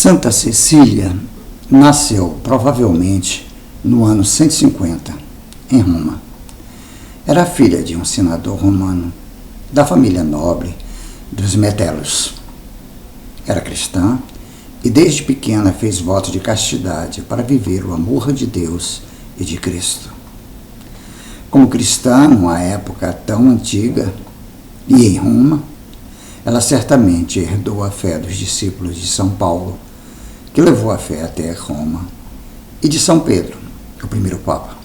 Santa Cecília nasceu provavelmente no ano 150, em Roma. Era filha de um senador romano, da família nobre dos Metellos. Era cristã e desde pequena fez voto de castidade para viver o amor de Deus e de Cristo. Como cristã, numa época tão antiga e em Roma, ela certamente herdou a fé dos discípulos de São Paulo, que levou a fé até Roma, e de São Pedro, o primeiro Papa.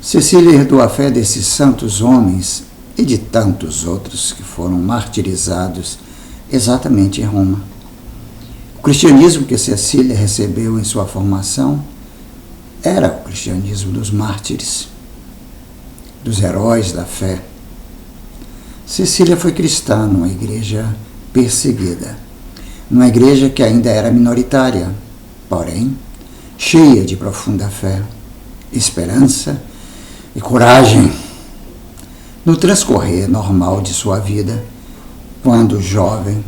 Cecília herdou a fé desses santos homens e de tantos outros que foram martirizados exatamente em Roma. O cristianismo que Cecília recebeu em sua formação era o cristianismo dos mártires, dos heróis da fé. Cecília foi cristã numa igreja perseguida, numa igreja que ainda era minoritária, porém cheia de profunda fé, esperança e coragem. No transcorrer normal de sua vida, quando jovem,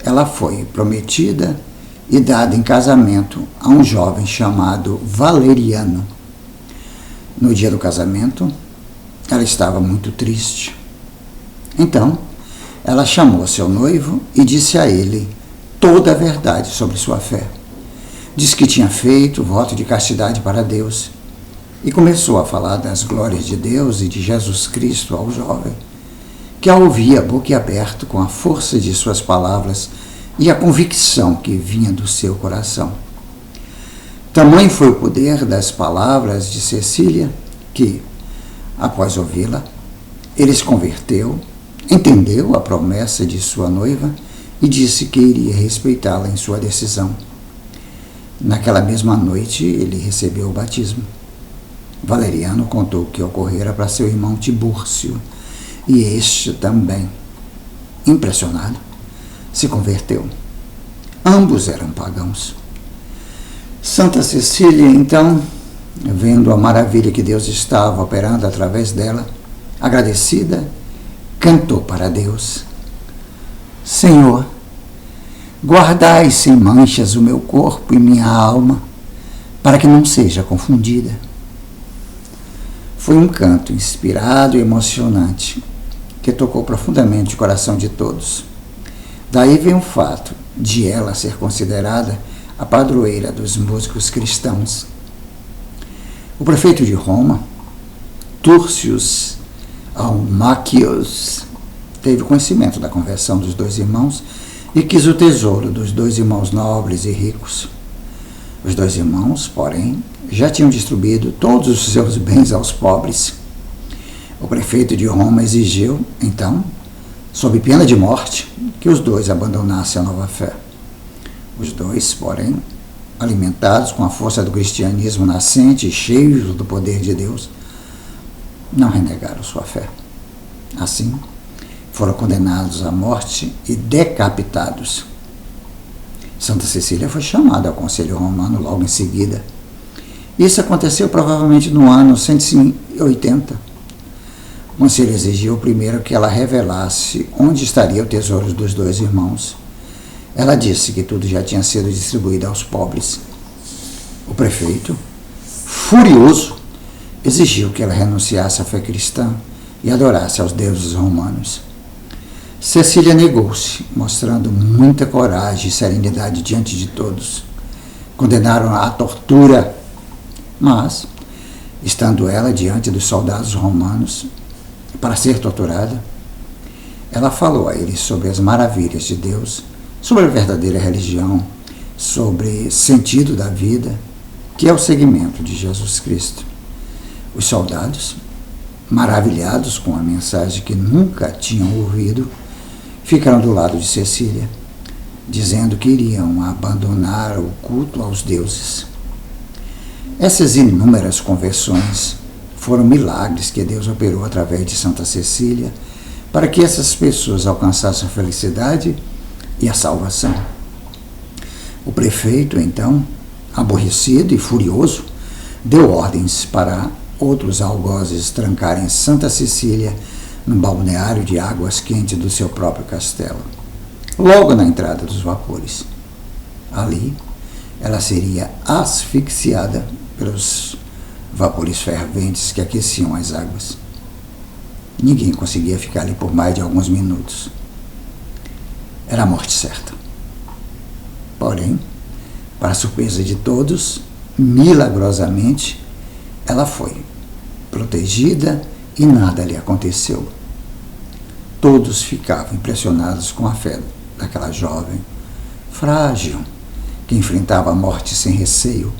ela foi prometida e dada em casamento a um jovem chamado Valeriano. No dia do casamento, ela estava muito triste. Então, ela chamou seu noivo e disse a ele toda a verdade sobre sua fé. Disse que tinha feito voto de castidade para Deus e começou a falar das glórias de Deus e de Jesus Cristo ao jovem, que a ouvia boquiaberto com a força de suas palavras e a convicção que vinha do seu coração. Tamanho foi o poder das palavras de Cecília que, após ouvi-la, ele se converteu, entendeu a promessa de sua noiva e disse que iria respeitá-la em sua decisão. Naquela mesma noite, ele recebeu o batismo. Valeriano contou o que ocorrera para seu irmão Tibúrcio, e este também, impressionado, se converteu. Ambos eram pagãos. Santa Cecília, então, vendo a maravilha que Deus estava operando através dela, agradecida, cantou para Deus: Senhor, guardai sem manchas o meu corpo e minha alma, para que não seja confundida. Foi um canto inspirado e emocionante, que tocou profundamente o coração de todos. Daí vem o fato de ela ser considerada a padroeira dos músicos cristãos. O prefeito de Roma, Turcius Almachios, teve conhecimento da conversão dos dois irmãos e quis o tesouro dos dois irmãos nobres e ricos. Os dois irmãos, porém, já tinham distribuído todos os seus bens aos pobres. O prefeito de Roma exigiu, então, sob pena de morte, que os dois abandonassem a nova fé. Os dois, porém, alimentados com a força do cristianismo nascente e cheios do poder de Deus, não renegaram sua fé. Assim, foram condenados à morte e decapitados. Santa Cecília foi chamada ao Conselho Romano logo em seguida. Isso aconteceu provavelmente no ano 180. O Conselho exigiu primeiro que ela revelasse onde estaria o tesouro dos dois irmãos. Ela disse que tudo já tinha sido distribuído aos pobres. O prefeito, furioso, exigiu que ela renunciasse à fé cristã e adorasse aos deuses romanos. Cecília negou-se, mostrando muita coragem e serenidade diante de todos. Condenaram-a à tortura, mas, estando ela diante dos soldados romanos para ser torturada, ela falou a eles sobre as maravilhas de Deus, sobre a verdadeira religião, sobre o sentido da vida, que é o seguimento de Jesus Cristo. Os soldados, maravilhados com a mensagem que nunca tinham ouvido, ficaram do lado de Cecília, dizendo que iriam abandonar o culto aos deuses. Essas inúmeras conversões foram milagres que Deus operou através de Santa Cecília para que essas pessoas alcançassem a felicidade e a salvação. O prefeito, então, aborrecido e furioso, deu ordens para outros algozes trancarem Santa Cecília num balneário de águas quentes do seu próprio castelo, logo na entrada dos vapores. Ali, ela seria asfixiada pelos vapores ferventes que aqueciam as águas. Ninguém conseguia ficar ali por mais de alguns minutos. Era a morte certa. Porém, para a surpresa de todos, milagrosamente, ela foi protegida e nada lhe aconteceu. Todos ficavam impressionados com a fé daquela jovem, frágil, que enfrentava a morte sem receio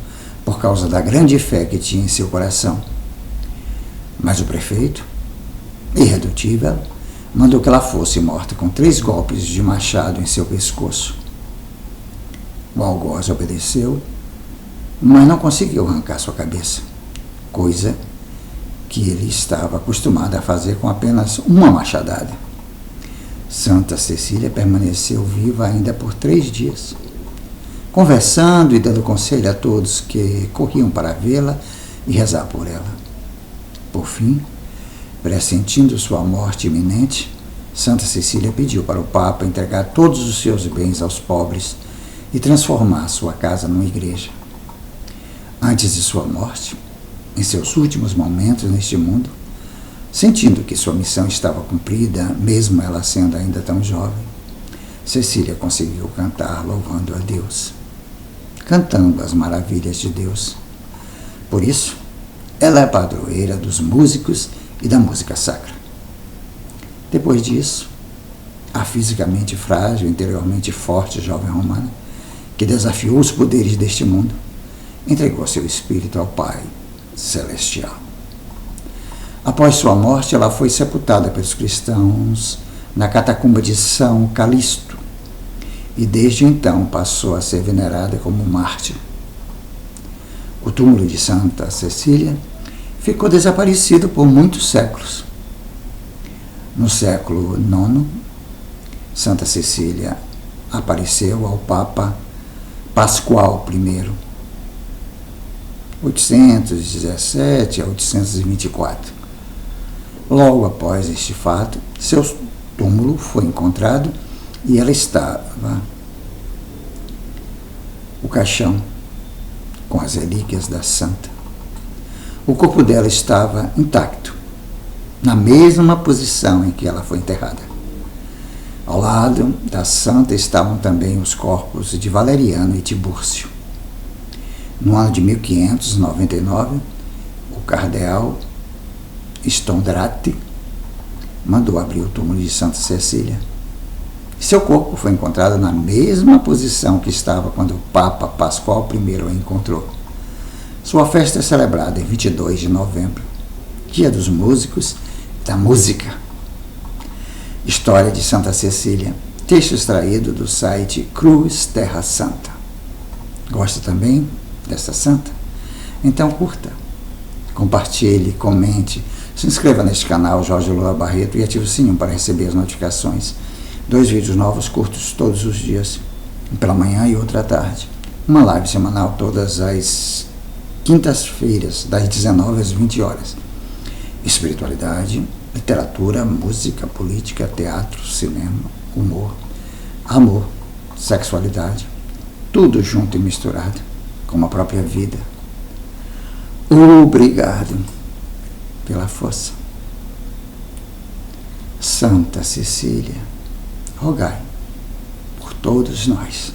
por causa da grande fé que tinha em seu coração. Mas o prefeito, irredutível, mandou que ela fosse morta com 3 golpes de machado em seu pescoço. O algoz obedeceu, mas não conseguiu arrancar sua cabeça, coisa que ele estava acostumado a fazer com apenas uma machadada. Santa Cecília permaneceu viva ainda por 3 dias, conversando e dando conselho a todos que corriam para vê-la e rezar por ela. Por fim, pressentindo sua morte iminente, Santa Cecília pediu para o Papa entregar todos os seus bens aos pobres e transformar sua casa numa igreja. Antes de sua morte, em seus últimos momentos neste mundo, sentindo que sua missão estava cumprida, mesmo ela sendo ainda tão jovem, Cecília conseguiu cantar louvando a Deus, cantando as maravilhas de Deus. Por isso, ela é padroeira dos músicos e da música sacra. Depois disso, a fisicamente frágil, interiormente forte jovem romana, que desafiou os poderes deste mundo, entregou seu espírito ao Pai Celestial. Após sua morte, ela foi sepultada pelos cristãos na catacumba de São Calixto e desde então passou a ser venerada como mártir. O túmulo de Santa Cecília ficou desaparecido por muitos séculos. No século IX, Santa Cecília apareceu ao Papa Pascoal I, 817 a 824. Logo após este fato, seu túmulo foi encontrado e ela estava, o caixão com as relíquias da santa. O corpo dela estava intacto, na mesma posição em que ela foi enterrada. Ao lado da santa estavam também os corpos de Valeriano e Tibúrcio. No ano de 1599, o cardeal Stondratti mandou abrir o túmulo de Santa Cecília. Seu corpo foi encontrado na mesma posição que estava quando o Papa Pascoal I o encontrou. Sua festa é celebrada em 22 de novembro, Dia dos Músicos e da Música. História de Santa Cecília, texto extraído do site Cruz Terra Santa. Gosta também dessa santa? Então curta, compartilhe, comente, se inscreva neste canal Jorge Lula Barreto e ative o sininho para receber as notificações. 2 vídeos novos curtos todos os dias, um pela manhã e outro à tarde. Uma live semanal todas as quintas-feiras, das 19 às 20 horas. Espiritualidade, literatura, música, política, teatro, cinema, humor, amor, sexualidade, tudo junto e misturado, como a própria vida. Obrigado pela força. Santa Cecília, rogai por todos nós.